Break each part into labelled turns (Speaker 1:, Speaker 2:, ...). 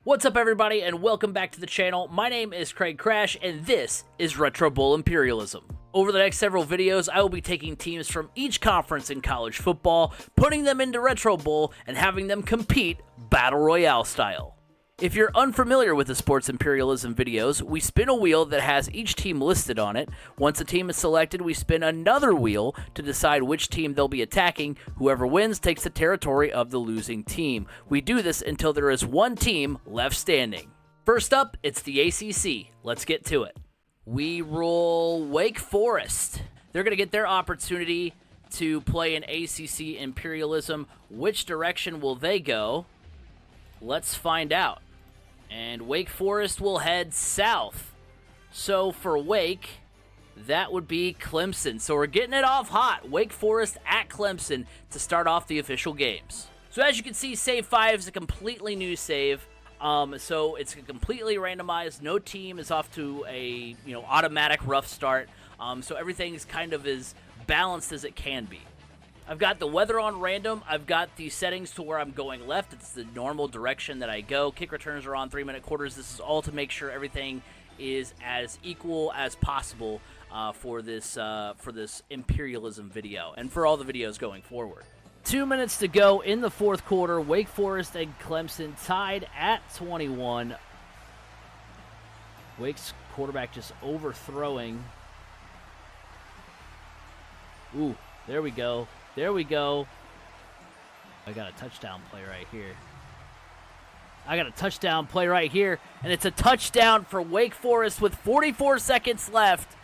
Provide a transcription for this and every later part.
Speaker 1: What's up, everybody, and welcome back to the channel. My name is CraigCrash, and this is Retro Bowl Imperialism. Over the next several videos, I will be taking teams from each conference in college football, putting them into Retro Bowl, and having them compete Battle Royale style. If you're unfamiliar with the Sports Imperialism videos, we spin a wheel that has each team listed on it. Once a team is selected, we spin another wheel to decide which team they'll be attacking. Whoever wins takes the territory of the losing team. We do this until there is one team left standing. First up, it's the ACC. Let's get to it. We roll Wake Forest. They're going to get their opportunity to play in ACC Imperialism. Which direction will they go? Let's find out. And Wake Forest will head south. So for Wake, that would be Clemson. So we're getting it off hot. Wake Forest at Clemson to start off the official games. So as you can see, save 5 is a completely new save. So it's completely randomized. No team is off to a automatic rough start. So everything is kind of as balanced as it can be. I've got the weather on random. I've got the settings to where I'm going left. It's the normal direction that I go. Kick returns are on 3-minute quarters. This is all to make sure everything is as equal as possible for this Imperialism video and for all the videos going forward. 2 minutes to go in the fourth quarter. Wake Forest and Clemson tied at 21. Wake's quarterback just overthrowing. Ooh, there we go. There we go. I got a touchdown play right here. And it's a touchdown for Wake Forest with 44 seconds left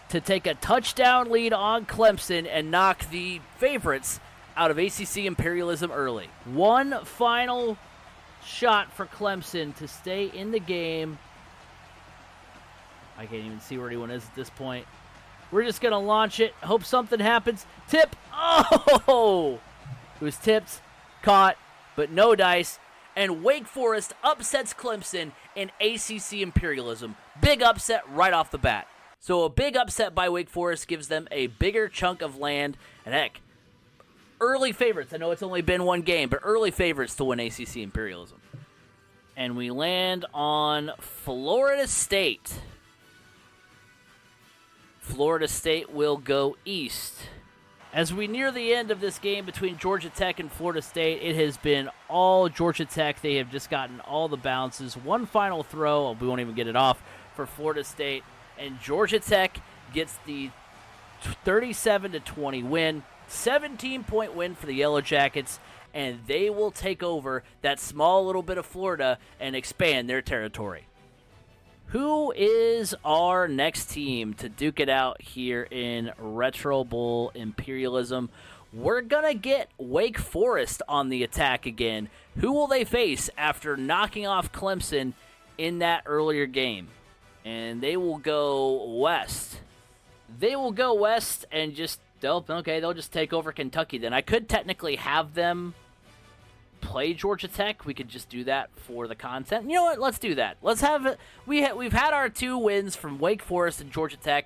Speaker 1: to take a touchdown lead on Clemson and knock the favorites out of ACC Imperialism early. One final shot for Clemson to stay in the game. I can't even see where anyone is at this point. We're just going to launch it. Hope something happens. Tip. Oh! It was tipped, caught, but no dice. And Wake Forest upsets Clemson in ACC Imperialism. Big upset right off the bat. So a big upset by Wake Forest gives them a bigger chunk of land. And heck, early favorites. I know it's only been one game, but early favorites to win ACC Imperialism. And we land on Florida State. Florida State will go east. As we near the end of this game between Georgia Tech and Florida State, it has been all Georgia Tech. They have just gotten all the bounces. One final throw, we won't even get it off, for Florida State. And Georgia Tech gets the 37-20 win, 17-point win for the Yellow Jackets, and they will take over that small little bit of Florida and expand their territory. Who is our next team to duke it out here in Retro Bowl Imperialism? We're going to get Wake Forest on the attack again. Who will they face after knocking off Clemson in that earlier game? And they will go west. They will go west and they'll just take over Kentucky then. I could technically have them play Georgia Tech. We could just do that for the content. You know what? Let's do that. Let's have it. We've had our 2 wins from Wake Forest and Georgia Tech.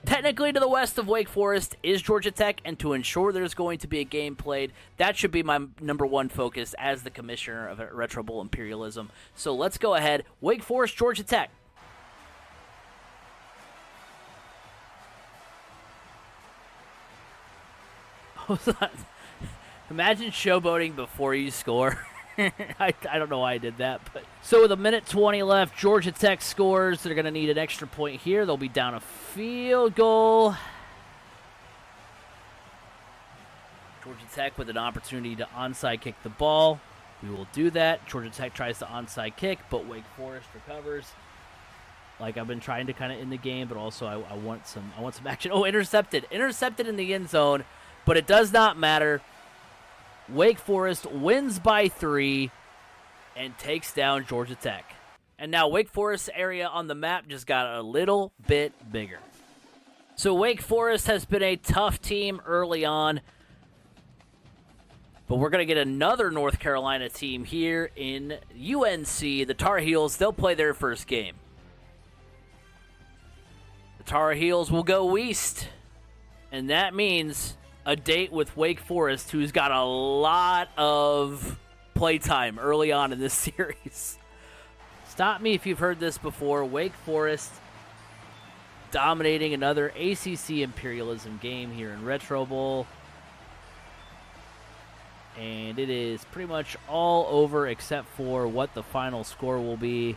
Speaker 1: Technically, to the west of Wake Forest is Georgia Tech, and to ensure there's going to be a game played, that should be my number one focus as the commissioner of Retro Bowl Imperialism. So let's go ahead. Wake Forest, Georgia Tech. Imagine showboating before you score. I don't know why I did that. But so with 1:20 left, Georgia Tech scores. They're going to need an extra point here. They'll be down a field goal. Georgia Tech with an opportunity to onside kick the ball. We will do that. Georgia Tech tries to onside kick, but Wake Forest recovers. Like I've been trying to kind of end the game, but also I want some action. Oh, intercepted in the end zone, but it does not matter. Wake Forest wins by 3 and takes down Georgia Tech. And now Wake Forest's area on the map just got a little bit bigger. So Wake Forest has been a tough team early on, but we're going to get another North Carolina team here in UNC, the Tar Heels. They'll play their first game. The Tar Heels will go east, and that means a date with Wake Forest, who's got a lot of playtime early on in this series. Stop me if you've heard this before. Wake Forest dominating another ACC Imperialism game here in Retro Bowl. And it is pretty much all over except for what the final score will be.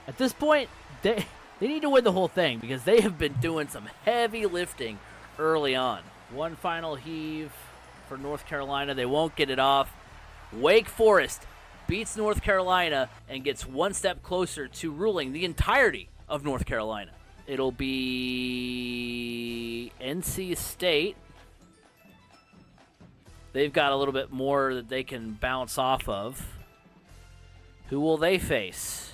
Speaker 1: At this point, they need to win the whole thing because they have been doing some heavy lifting early on. One final heave for North Carolina. They won't get it off. Wake Forest beats North Carolina and gets one step closer to ruling the entirety of North Carolina. It'll be NC State. They've got a little bit more that they can bounce off of. Who will they face?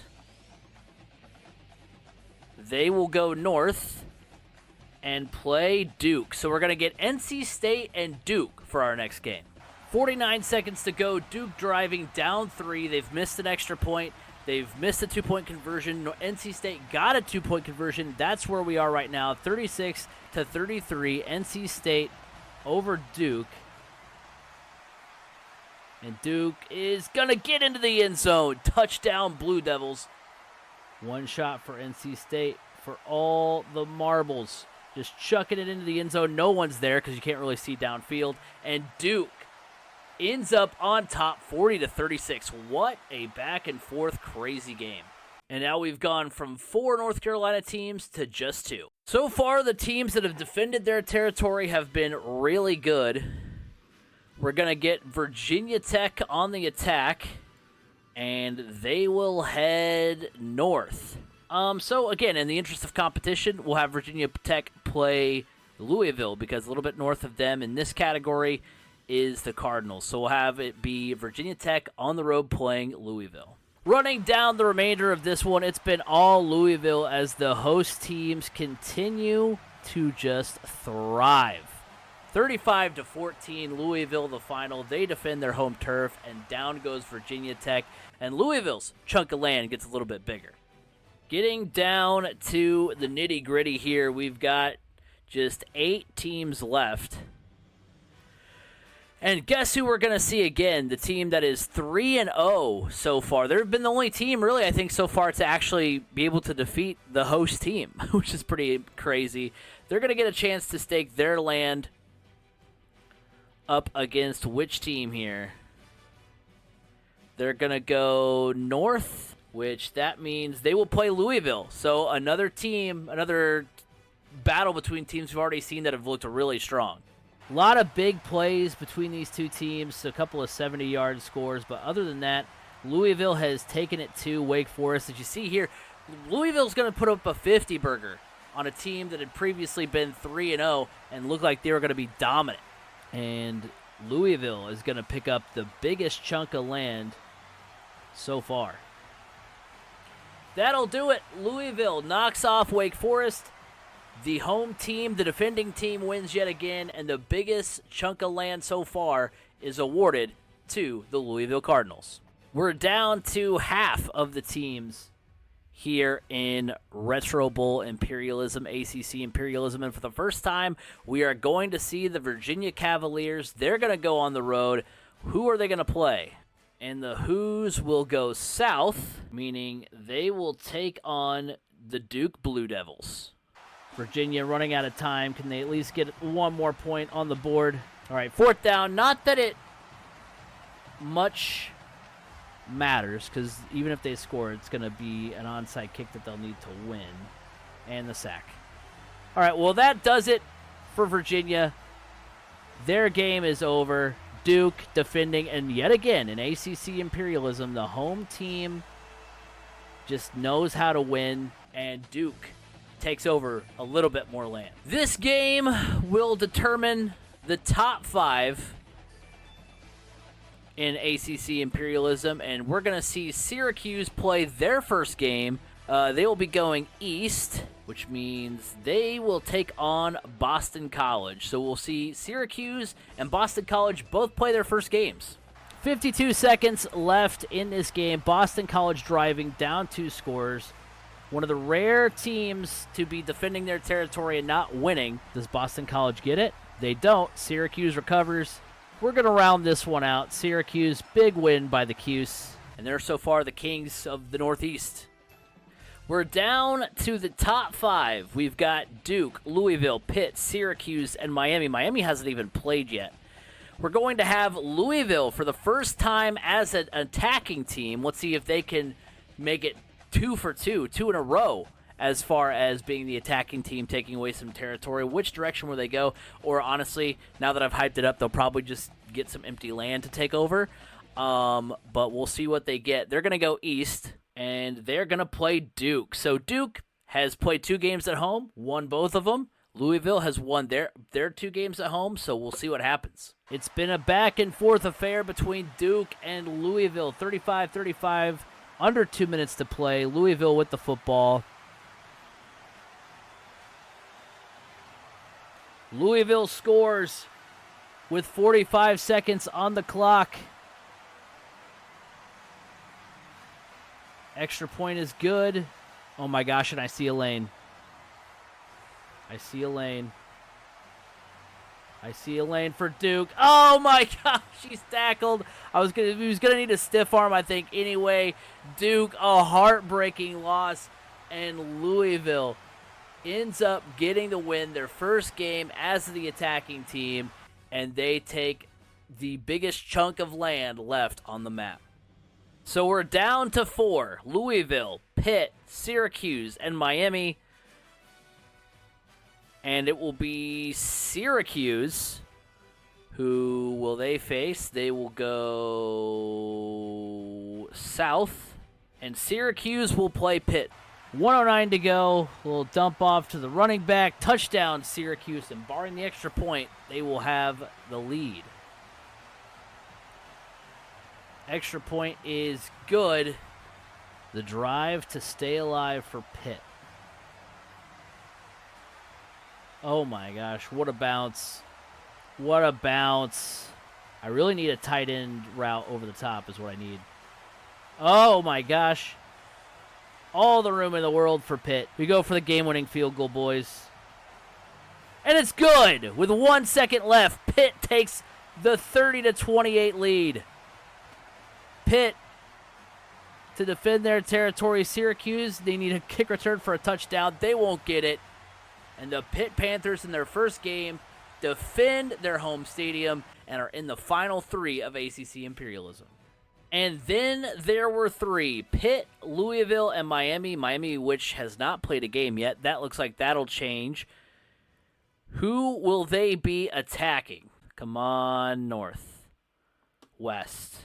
Speaker 1: They will go north and play Duke. So we're going to get NC State and Duke for our next game. 49 seconds to go. Duke driving down 3. They've missed an extra point. They've missed a 2-point conversion. NC State got a 2-point conversion. That's where we are right now. 36-33. NC State over Duke. And Duke is going to get into the end zone. Touchdown, Blue Devils. One shot for NC State for all the marbles. Just chucking it into the end zone. No one's there because you can't really see downfield. And Duke ends up on top 40-36. What a back-and-forth crazy game. And now we've gone from 4 North Carolina teams to just 2. So far, the teams that have defended their territory have been really good. We're going to get Virginia Tech on the attack, and they will head north. So, again, in the interest of competition, we'll have Virginia Tech play Louisville because a little bit north of them in this category is the Cardinals. So we'll have it be Virginia Tech on the road playing Louisville. Running down the remainder of this one, it's been all Louisville as the host teams continue to just thrive. 35-14, Louisville the final. They defend their home turf, and down goes Virginia Tech. And Louisville's chunk of land gets a little bit bigger. Getting down to the nitty-gritty here, we've got just 8 teams left. And guess who we're going to see again? The team that is 3-0 so far. They've been the only team, really, I think, so far to actually be able to defeat the host team, which is pretty crazy. They're going to get a chance to stake their land up against which team here? They're going to go north, which that means they will play Louisville. So another team, another battle between teams we've already seen that have looked really strong. A lot of big plays between these two teams, a couple of 70-yard scores, but other than that, Louisville has taken it to Wake Forest. As you see here, Louisville's going to put up a 50-burger on a team that had previously been 3-0 and looked like they were going to be dominant. And Louisville is going to pick up the biggest chunk of land so far. That'll do it. Louisville knocks off Wake Forest. The home team, the defending team, wins yet again, and the biggest chunk of land so far is awarded to the Louisville Cardinals. We're down to half of the teams here in Retro Bowl Imperialism, ACC Imperialism, and for the first time, we are going to see the Virginia Cavaliers. They're going to go on the road. Who are they going to play? And the Who's will go south, meaning they will take on the Duke Blue Devils. Virginia running out of time. Can they at least get one more point on the board? All right, 4th down. Not that it much matters, because even if they score, it's going to be an onside kick that they'll need to win, and the sack. All right, well, that does it for Virginia. Their game is over. Duke defending, and yet again, in ACC Imperialism, the home team just knows how to win, and Duke takes over a little bit more land. This game will determine the top 5 in ACC Imperialism, and we're going to see Syracuse play their first game. They will be going east, which means they will take on Boston College. So we'll see Syracuse and Boston College both play their first games. 52 seconds left in this game. Boston College driving down 2 scores. One of the rare teams to be defending their territory and not winning. Does Boston College get it? They don't. Syracuse recovers. We're going to round this one out. Syracuse, big win by the Cuse. And they're so far the kings of the Northeast. We're down to the top 5. We've got Duke, Louisville, Pitt, Syracuse, and Miami. Miami hasn't even played yet. We're going to have Louisville for the first time as an attacking team. Let's see if they can make it 2 for 2 in a row, as far as being the attacking team, taking away some territory. Which direction will they go? Or honestly, now that I've hyped it up, they'll probably just get some empty land to take over. But we'll see what they get. They're going to go east, and they're going to play Duke. So Duke has played 2 games at home, won both of them. Louisville has won their 2 games at home, so we'll see what happens. It's been a back-and-forth affair between Duke and Louisville. 35-35, under 2 minutes to play. Louisville with the football. Louisville scores with 45 seconds on the clock. Extra point is good. Oh my gosh, and I see a lane. I see a lane for Duke. Oh my gosh, he's tackled. He was gonna need a stiff arm, I think, anyway. Duke, a heartbreaking loss, and Louisville ends up getting the win, their first game as the attacking team, and they take the biggest chunk of land left on the map. So we're down to 4. Louisville, Pitt, Syracuse, and Miami. And it will be Syracuse. Who will they face? They will go south. And Syracuse will play Pitt. 1:09 to go. We'll dump off to the running back. Touchdown, Syracuse. And barring the extra point, they will have the lead. Extra point is good. The drive to stay alive for Pitt. Oh my gosh, what a bounce. What a bounce. I really need a tight end route over the top is what I need. Oh my gosh. All the room in the world for Pitt. We go for the game-winning field goal, boys. And it's good. With 1 second left, Pitt takes the 30-28 lead. Pitt to defend their territory. Syracuse, they need a kick return for a touchdown. They won't get it. And the Pitt Panthers in their first game defend their home stadium and are in the final 3 of ACC Imperialism. And then there were 3, Pitt, Louisville, and Miami. Miami, which has not played a game yet. That looks like that'll change. Who will they be attacking? Come on, north, west.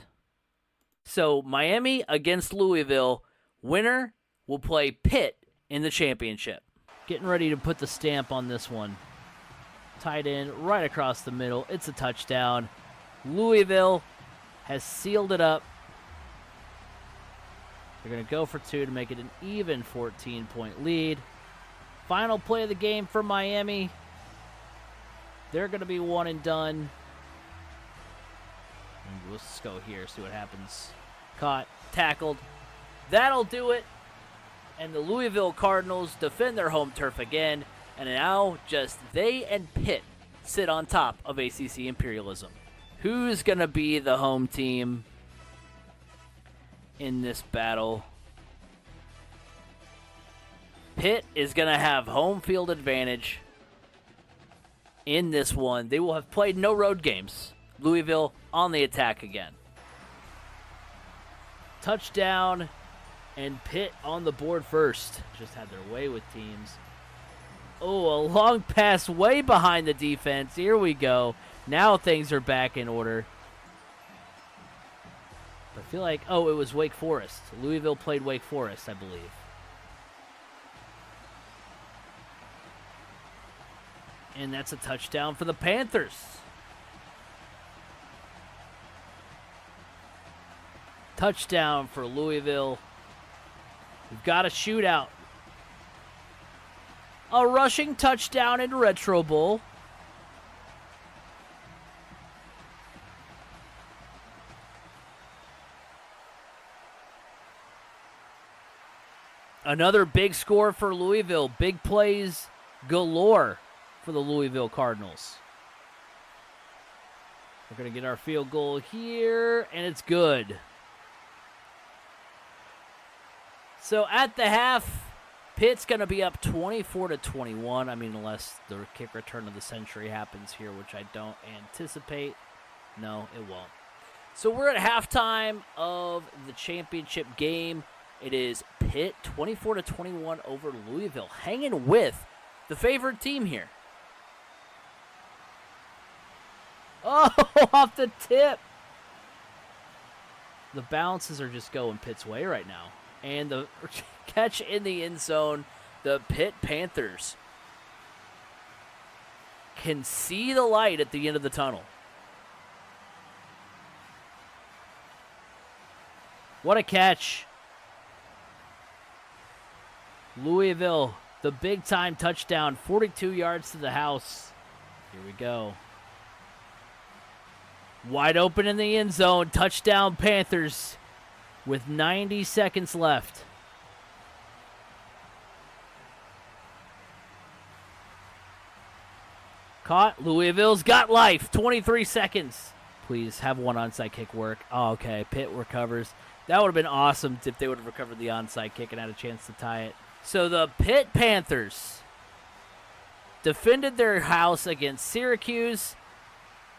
Speaker 1: So Miami against Louisville. Winner will play Pitt in the championship. Getting ready to put the stamp on this one. Tight end right across the middle. It's a touchdown. Louisville has sealed it up. They're going to go for 2 to make it an even 14-point lead. Final play of the game for Miami. They're going to be one and done. And let's go here, see what happens. Caught, tackled. That'll do it. And the Louisville Cardinals defend their home turf again. And now just they and Pitt sit on top of ACC Imperialism. Who's going to be the home team in this battle? Pitt is going to have home field advantage in this one. They will have played no road games. Louisville on the attack again. Touchdown, and Pitt on the board first. Just had their way with teams. Oh, a long pass way behind the defense. Here we go. Now things are back in order. I feel like, oh, it was Wake Forest. Louisville played Wake Forest, I believe. And that's a touchdown for the Panthers. Touchdown for Louisville. We've got a shootout. A rushing touchdown in Retro Bowl. Another big score for Louisville. Big plays galore for the Louisville Cardinals. We're going to get our field goal here, and it's good. So at the half, Pitt's going to be up 24-21. I mean, unless the kick return of the century happens here, which I don't anticipate. No, it won't. So we're at halftime of the championship game. It is Pitt 24-21 over Louisville, hanging with the favorite team here. Oh, off the tip. The bounces are just going Pitt's way right now. And the catch in the end zone, the Pitt Panthers can see the light at the end of the tunnel. What a catch. Louisville, the big-time touchdown, 42 yards to the house. Here we go. Wide open in the end zone. Touchdown Panthers with 90 seconds left. Caught. Louisville's got life. 23 seconds. Please have one onside kick work. Oh, okay. Pitt recovers. That would have been awesome if they would have recovered the onside kick and had a chance to tie it. So the Pitt Panthers defended their house against Syracuse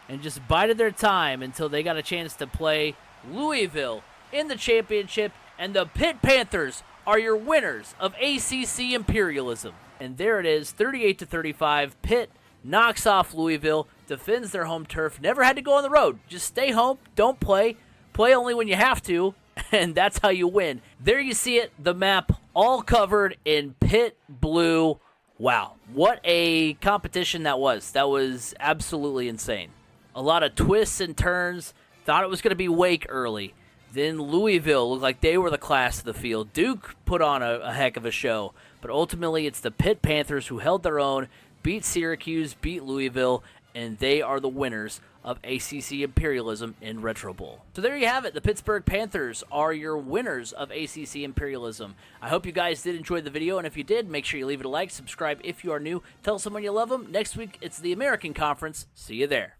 Speaker 1: and just bided their time until they got a chance to play Louisville in the championship, and the Pitt Panthers are your winners of ACC Imperialism. And there it is, 38-35. Pitt knocks off Louisville, defends their home turf, never had to go on the road. Just stay home, don't play, play only when you have to, and that's how you win. There you see it, the map all covered in Pitt blue. Wow, what a competition that was. That was absolutely insane. A lot of twists and turns. Thought it was going to be Wake early. Then Louisville looked like they were the class of the field. Duke put on a heck of a show. But ultimately, it's the Pitt Panthers who held their own, beat Syracuse, beat Louisville, and they are the winners of ACC Imperialism in Retro Bowl. So there you have it. The Pittsburgh Panthers are your winners of ACC Imperialism. I hope you guys did enjoy the video, and if you did, make sure you leave it a like, subscribe if you are new, tell someone you love them. Next week, it's the American Conference. See you there.